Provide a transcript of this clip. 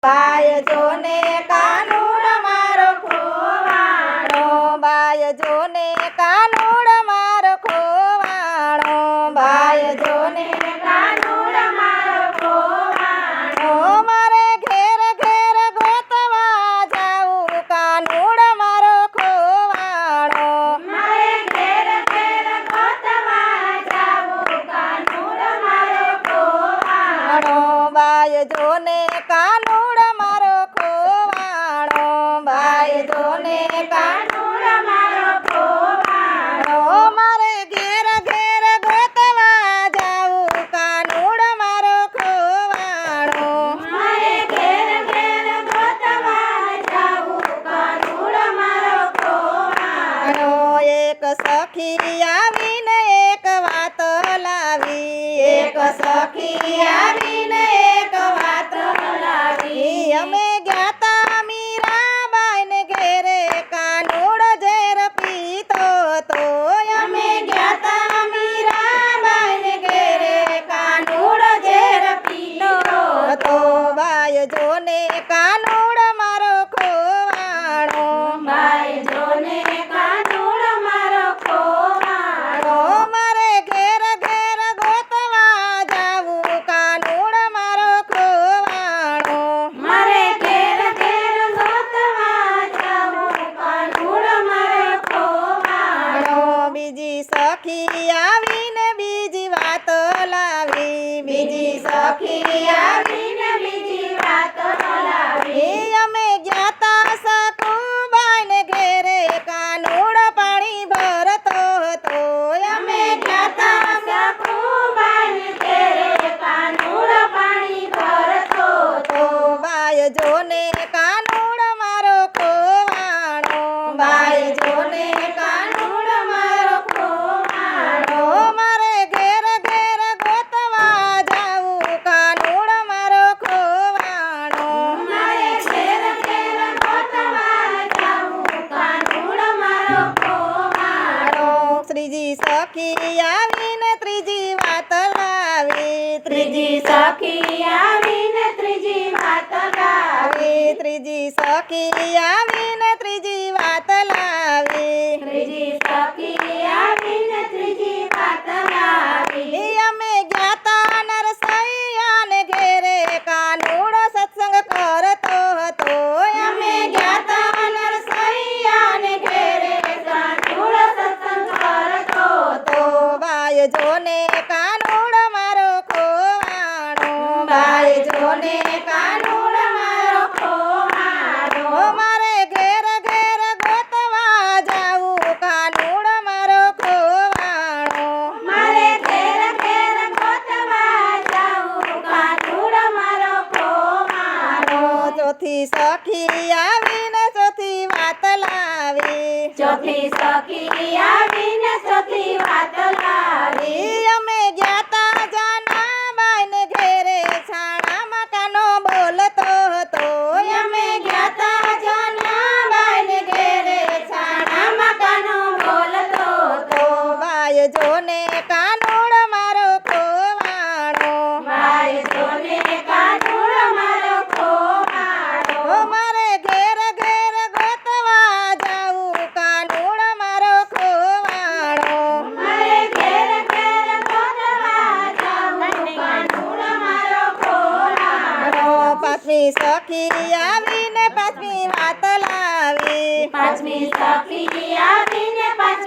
By જોને કાનુડ મારો ખોવાણો, by જોને કાનુડ મારો ખોવાણો, બાય જોને કાનુડ મારો ખોવાણો. મારે ઘેર ઘેર ગોતવા જાઉં કાનુડ મારો ખોવાણો, મારે ઘેર ઘેર ગોતવા જાઉં કાનુડ મારો ખોવાણો. બાય જોને કાનુડ મારો ખોવાણો, બાય જોને કાનુડ મારો ખોવાણો. મારે ઘેર ઘેર ગોતવા જાઉં કાનુડ મારો ખોવાણો, મારે ઘેર ઘેર ગોતવા જાઉં કાનુડ મારો ખોવાણો. એક સખી આવીને એક વાત લાવી, એક સખી આવીને એક વાત લાવી. અમે ગ્યાતા મીરાબાઈને ઘેરે કાનુડ ઝેર પીતો તો, અમે ગ્યાતા મીરાબાઈને ઘેરે કાનુડ ઝેર પીતો તો. બાય જોને કાનુડ મારો ખોવાણો, બાય જોને કાનુડ મારો ખોવાણો. મારે ઘેર ઘેર ગોતવા જાવું કાનુડ મારો ખોવાણો, મારે ઘેર ઘેર ગોતવા જાવું કાનુડ મારો ખોવાણો. બીજી સખી આવીને બીજી વાત લાવી, બીજી સખી આવીને બીજી વાત લાવી. અમે ગ્યાતા સકુબાઈને ઘેરે કાનુડ પાણી ભરતો હતો, અમે ગ્યાતા સકુબાઈને ઘેરે કાનુડ પાણી ભરતો હતો. બાય જોને કાનુડ મારો ખોવાણો, બાય જોને કાનુડ મારો ખોવાણો. મારે ઘેર ઘેર ગોતવા જાઉં કાનુડ મારો ખોવાણો, મારે ઘેર ઘેર ગોતવા જાઉં કાનુડ મારો ખોવાણો. ત્રીજી સખી આવીને ત્રીજી વાત લાવી, ત્રીજી સખી આવીને ત્રીજી વાત લાવી. ત્રીજી સખી આવીને ત્રીજી વાત લાવી, ત્રીજી સખી આવીને ત્રીજી વાત લાવી. અમે ગ્યાતા નરસૈયાને ઘેરે કાનુડ સત્સંગ કરતો હતો, અમે ગ્યાતા નરસૈયાને ઘેરે કાનુડ સત્સંગ કરતો હતો. બાય જોને કાનુડ મારો ખોવાણો, બાય જોને કાનુડ મારો ખોવાણો. મારે ઘેર ઘેર ગોતવા જાઉં કાનુડ મારો ખોવાણો, મારે ઘેર ઘેર ગોતવા જાઉં કાનુડ મારો ખોવાણો. ચોથી સખી આવીને ચોથી વાત લાવી, ચોથી સખી આવીને ચોથી વાત લાવી. અમે ગ્યાતા જાનાબાઈને ઘેરે છાણા મકાનો બોલતો હતો, અમે ગ્યાતા જાનાબાઈને ઘેરે છાણા મકાનો બોલતો હતો. બાય જોને કાનુડ મારો ખોવાણો, બાય જોને કાનુડ મારો ખોવાણો. મારે ઘેર ઘેર ગોતવા જાઉં કાનુડ મારો ખોવાણો, મારે ઘેર ઘેર ગોતવા જાઉં કાનુડ મારો ખોવાણો. પાંચમી સખી આવીને પાંચમી વાત લાવી, પાંચમી સખી આવીને પાંચમી